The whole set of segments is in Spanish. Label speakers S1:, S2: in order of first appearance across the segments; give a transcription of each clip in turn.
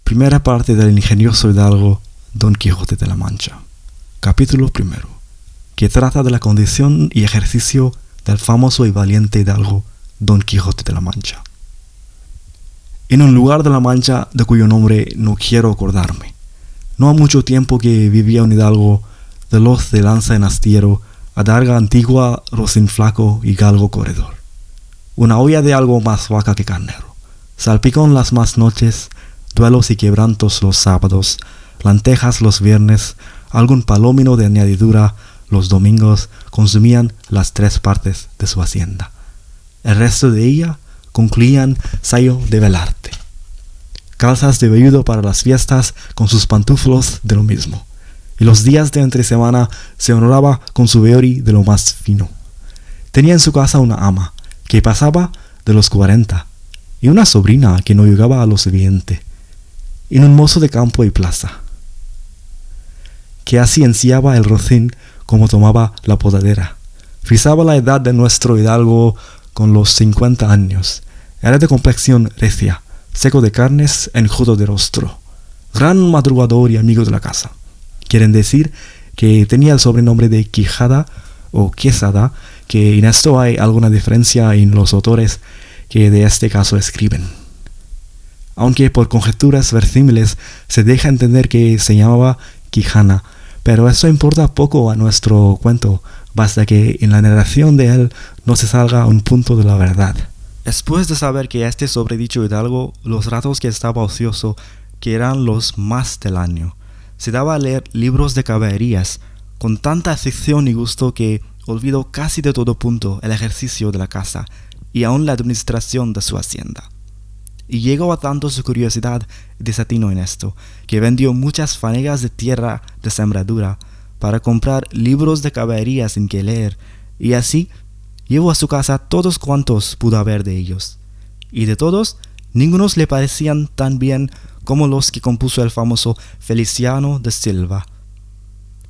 S1: Primera parte del ingenioso hidalgo Don Quijote de la Mancha. Capítulo primero, que trata de la condición y ejercicio del famoso y valiente hidalgo Don Quijote de la Mancha. En un lugar de la Mancha de cuyo nombre no quiero acordarme, no ha mucho tiempo que vivía un hidalgo veloz de lanza en astillero, adarga antigua, rocín flaco y galgo corredor. Una olla de algo más vaca que carnero, salpicón las más noches, duelos y quebrantos los sábados, lentejas los viernes, algún palomino de añadidura los domingos consumían las 3 partes de su hacienda. El resto de ella concluían sayo de velarte. Calzas de velludo para las fiestas con sus pantuflos de lo mismo. Y los días de entre semana se honraba con su veori de lo más fino. Tenía en su casa una ama que pasaba de los 40 y una sobrina que no llegaba a los 20. Y un mozo de campo y plaza que así enciaba el rocín como tomaba la podadera. Frisaba la edad de nuestro hidalgo con los 50 años. Era de complexión recia, seco de carnes, enjuto de rostro. Gran madrugador y amigo de la casa. Quieren decir que tenía el sobrenombre de Quijada o Quesada, que en esto hay alguna diferencia en los autores que de este caso escriben. Aunque por conjeturas verosímiles se deja entender que se llamaba Quijana, pero eso importa poco a nuestro cuento, basta que en la narración de él no se salga un punto de la verdad. Después de saber que este sobredicho hidalgo, los ratos que estaba ocioso, que eran los más del año, se daba a leer libros de caballerías, con tanta afición y gusto que olvidó casi de todo punto el ejercicio de la casa y aun la administración de su hacienda. Y llegó a tanto su curiosidad y desatino en esto, que vendió muchas fanegas de tierra de sembradura para comprar libros de caballerías en que leer, y así llevó a su casa todos cuantos pudo haber de ellos. Y de todos, ningunos le parecían tan bien como los que compuso el famoso Feliciano de Silva,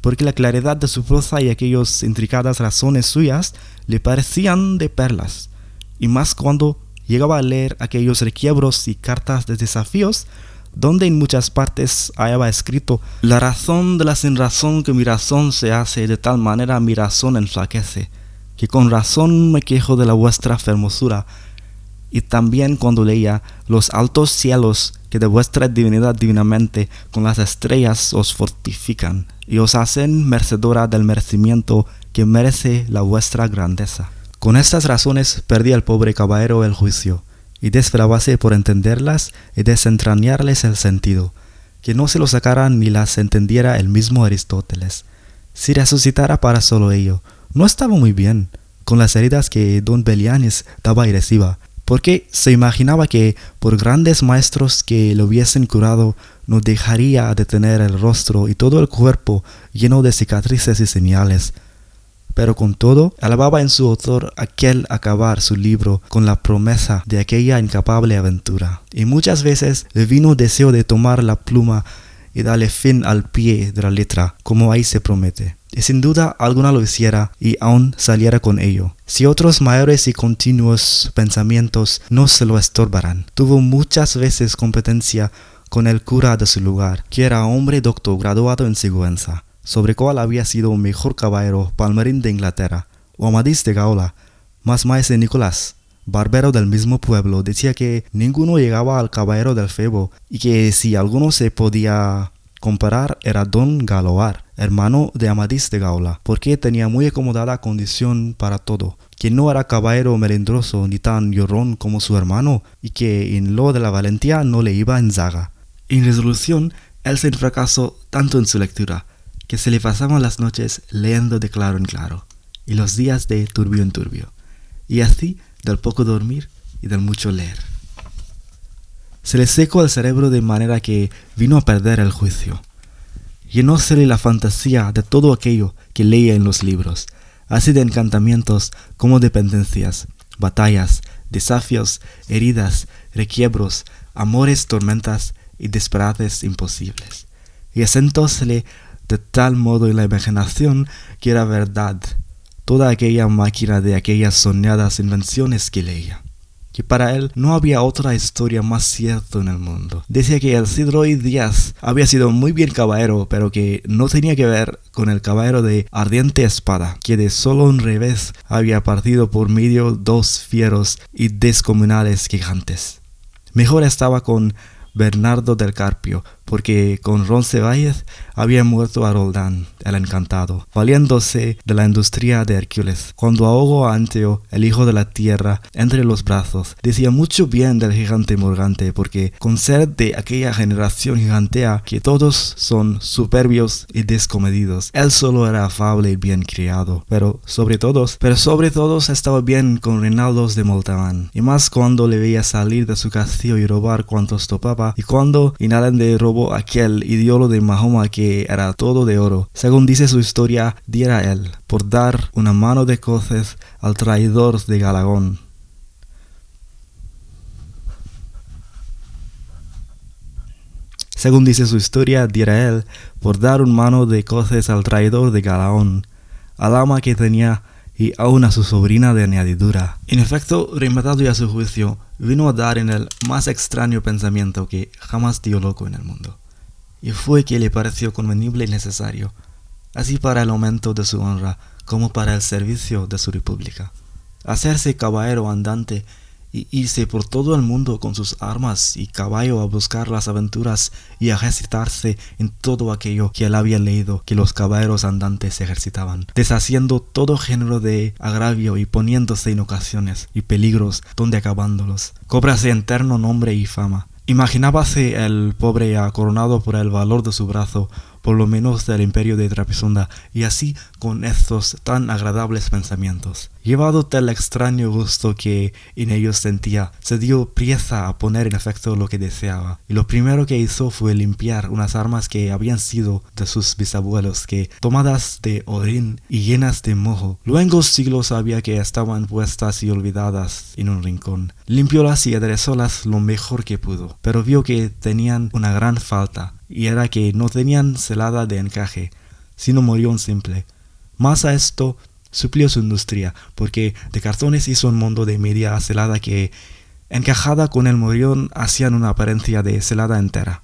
S1: porque la claridad de su prosa y aquellas intricadas razones suyas le parecían de perlas, y más cuando llegaba a leer aquellos requiebros y cartas de desafíos, donde en muchas partes hallaba escrito: la razón de la sinrazón que mi razón se hace, de tal manera mi razón enflaquece, que con razón me quejo de la vuestra fermosura. Y también cuando leía: los altos cielos que de vuestra divinidad divinamente con las estrellas os fortifican, y os hacen merecedora del merecimiento que merece la vuestra grandeza. Con estas razones perdía el pobre caballero el juicio, y desesperábase por entenderlas y desentrañarles el sentido, que no se lo sacaran ni las entendiera el mismo Aristóteles. Si resucitara para solo ello, no estaba muy bien, con las heridas que don Belianis daba y reciba, porque se imaginaba que por grandes maestros que lo hubiesen curado, no dejaría de tener el rostro y todo el cuerpo lleno de cicatrices y señales. Pero con todo, alababa en su autor aquel acabar su libro con la promesa de aquella incapable aventura. Y muchas veces le vino deseo de tomar la pluma y darle fin al pie de la letra, como ahí se promete. Y sin duda alguna lo hiciera y aún saliera con ello, si otros mayores y continuos pensamientos no se lo estorbaran. Tuvo muchas veces competencia con el cura de su lugar, que era hombre doctor graduado en Sigüenza, sobre cual había sido un mejor caballero Palmerín de Inglaterra, o Amadís de Gaula, mas maese Nicolás, barbero del mismo pueblo, decía que ninguno llegaba al caballero del Febo, y que si alguno se podía comparar era don Galoar, hermano de Amadís de Gaula, porque tenía muy acomodada condición para todo, que no era caballero melindroso ni tan llorón como su hermano, y que en lo de la valentía no le iba en zaga. En resolución, él se fracasó tanto en su lectura, que se le pasaban las noches leyendo de claro en claro, y los días de turbio en turbio, y así del poco dormir y del mucho leer. Se le secó el cerebro de manera que vino a perder el juicio. Llenósele la fantasía de todo aquello que leía en los libros, así de encantamientos como de pendencias, batallas, desafios, heridas, requiebros, amores, tormentas y disparates imposibles. Y asentósele de tal modo en la imaginación que era verdad toda aquella máquina de aquellas soñadas invenciones que leía. que para él no había otra historia más cierta en el mundo. Decía que el Cid Roy Díaz había sido muy bien caballero, pero que no tenía que ver con el caballero de ardiente espada, que de solo un revés había partido por medio dos fieros y descomunales gigantes. Mejor estaba con Bernardo del Carpio, porque con Roncesvalles había muerto a Roldán, el encantado, valiéndose de la industria de Hércules. Cuando ahogó a Anteo, el hijo de la tierra, entre los brazos, decía mucho bien del gigante Morgante, porque con ser de aquella generación gigantea que todos son superbios y descomedidos, él solo era afable y bien criado, pero sobre todos estaba bien con Reinaldos de Montalbán, y más cuando le veía salir de su castillo y robar cuantos topaba, y cuando Inalan robó aquel ídolo de Mahoma que era todo de oro. Según dice su historia, diera él por dar una mano de coces al traidor de Galagón. Según dice su historia, diera él por dar una mano de coces al traidor de Galaón, al ama que tenía y aún a su sobrina de añadidura. En efecto, rematado ya su juicio, vino a dar en el más extraño pensamiento que jamás dio loco en el mundo. Y fue que le pareció convenible y necesario, así para el aumento de su honra como para el servicio de su república, hacerse caballero andante y irse por todo el mundo con sus armas y caballo a buscar las aventuras y a ejercitarse en todo aquello que él había leído que los caballeros andantes ejercitaban, deshaciendo todo género de agravio y poniéndose en ocasiones y peligros donde acabándolos, cóbrase eterno nombre y fama. Imaginábase el pobre ya coronado por el valor de su brazo, por lo menos del imperio de Trapisonda, y así con estos tan agradables pensamientos, llevado del extraño gusto que en ellos sentía, se dio priesa a poner en efecto lo que deseaba, y lo primero que hizo fue limpiar unas armas que habían sido de sus bisabuelos, que tomadas de orín y llenas de moho, luengos siglos sabía que estaban puestas y olvidadas en un rincón. Limpiólas y aderezólas lo mejor que pudo, pero vio que tenían una gran falta, y era que no tenían celada de encaje, sino morión simple. Más a esto suplió su industria, porque de cartones hizo un mundo de media celada que, encajada con el morión, hacían una apariencia de celada entera.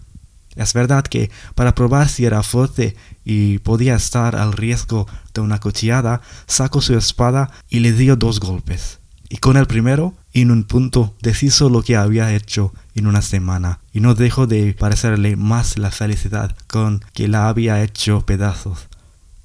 S1: Es verdad que, para probar si era fuerte y podía estar al riesgo de una cuchillada, sacó su espada y le dio 2 golpes. Y con el primero, en un punto, deshizo lo que había hecho en una semana, y no dejó de parecerle más la felicidad con que la había hecho pedazos.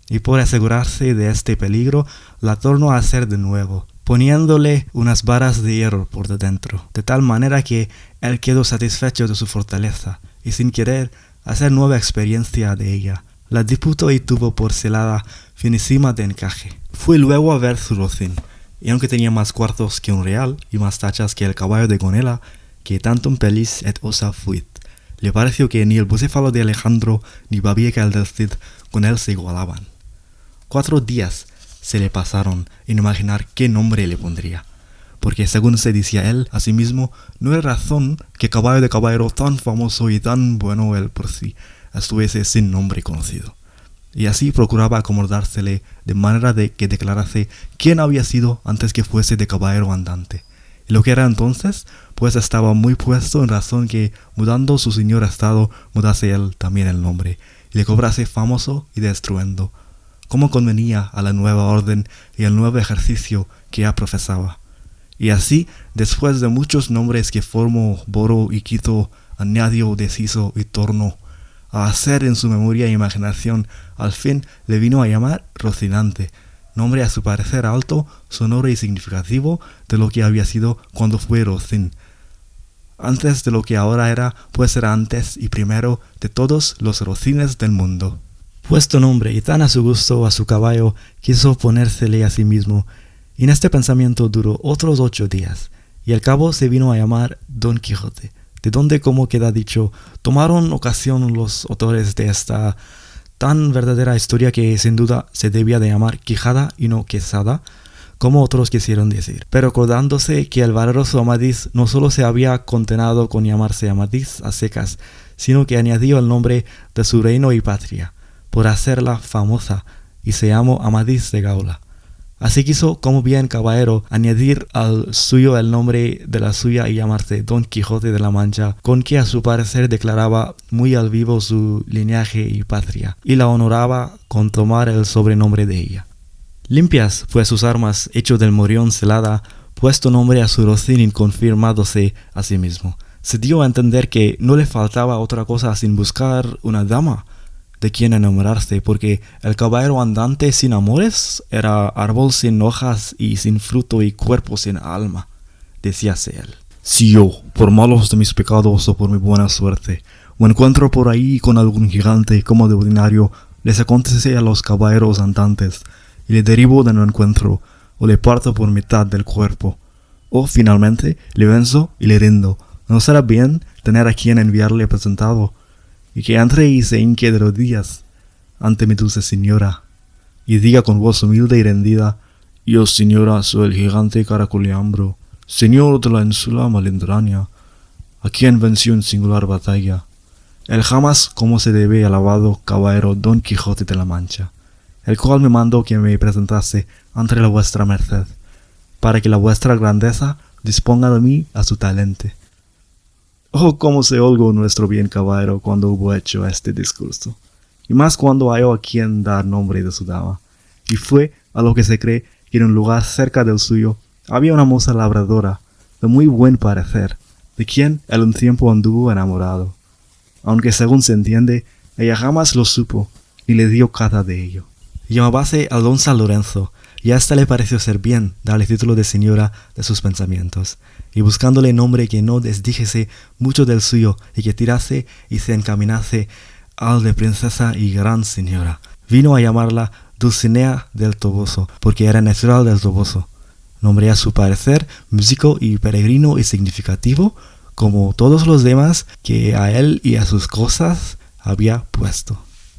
S1: Y por asegurarse de este peligro, la tornó a hacer de nuevo, poniéndole unas varas de hierro por dentro, de tal manera que él quedó satisfecho de su fortaleza, y sin querer hacer nueva experiencia de ella, la disputó y tuvo por celada finísima de encaje. Fue luego a ver su rocín, y aunque tenía más cuartos que un real, y más tachas que el caballo de Gonela, que tantum pellis et osa fuit, le pareció que ni el bucéfalo de Alejandro, ni Babieca el del Cid, con él se igualaban. 4 días se le pasaron en imaginar qué nombre le pondría, porque según se decía él a sí mismo, no era razón que caballo de caballero tan famoso y tan bueno él por sí estuviese sin nombre conocido. Y así procuraba acomodársele de manera de que declarase quién había sido antes que fuese de caballero andante. Y lo que era entonces, pues estaba muy puesto en razón que, mudando su señor estado, mudase él también el nombre, y le cobrase famoso y de estruendo, como convenía a la nueva orden y al nuevo ejercicio que ya profesaba. Y así, después de muchos nombres que formó, borró y quitó, añadió, deshizo y tornó, a hacer en su memoria e imaginación, al fin le vino a llamar Rocinante, nombre a su parecer alto, sonoro y significativo de lo que había sido cuando fue Rocín, antes de lo que ahora era, pues era antes y primero de todos los rocines del mundo. Puesto nombre y tan a su gusto a su caballo, quiso ponérsele a sí mismo, y en este pensamiento duró otros 8 días, y al cabo se vino a llamar Don Quijote, de donde, como queda dicho, tomaron ocasión los autores de esta tan verdadera historia que sin duda se debía de llamar Quijada y no Quesada, como otros quisieron decir, pero acordándose que el valeroso Amadís no solo se había contenado con llamarse Amadís a secas, sino que añadió el nombre de su reino y patria, por hacerla famosa, y se llamó Amadís de Gaula. Así quiso, como bien caballero, añadir al suyo el nombre de la suya y llamarse Don Quijote de la Mancha, con que a su parecer declaraba muy al vivo su linaje y patria, y la honoraba con tomar el sobrenombre de ella. Limpias pues sus armas, hecho del morión celada, puesto nombre a su rocín y confirmádose a sí mismo. Se dio a entender que no le faltaba otra cosa sin buscar una dama de quien enamorarse, porque el caballero andante sin amores era árbol sin hojas y sin fruto y cuerpo sin alma, decíase él. Si yo, por malos de mis pecados o por mi buena suerte, me encuentro por ahí con algún gigante como de ordinario, les acontece a los caballeros andantes, y le derivo de no encuentro, o le parto por mitad del cuerpo, o finalmente le venzo y le rindo. ¿No será bien tener a quien enviarle presentado, y que entre y se hinque de rodillas ante mi dulce señora, y diga con voz humilde y rendida: yo, señora, soy el gigante Caraculiambro, señor de la ínsula Malindrania, a quien venció en singular batalla, el jamás como se debe alabado caballero Don Quijote de la Mancha, el cual me mandó que me presentase ante la vuestra merced, para que la vuestra grandeza disponga de mí a su talente. Oh, cómo se holgó nuestro bien caballero cuando hubo hecho este discurso, y más cuando halló a quien dar nombre de su dama. Y fue a lo que se cree que en un lugar cerca del suyo había una moza labradora, de muy buen parecer, de quien él un tiempo anduvo enamorado, aunque según se entiende, ella jamás lo supo, ni le dio cata de ello. Llamábase a don San Lorenzo, y a ésta le pareció ser bien darle título de señora de sus pensamientos, y buscándole nombre que no desdijese mucho del suyo, y que tirase y se encaminase al de princesa y gran señora, vino a llamarla Dulcinea del Toboso, porque era natural del Toboso, nombre a su parecer músico y peregrino y significativo, como todos los demás que a él y a sus cosas había puesto.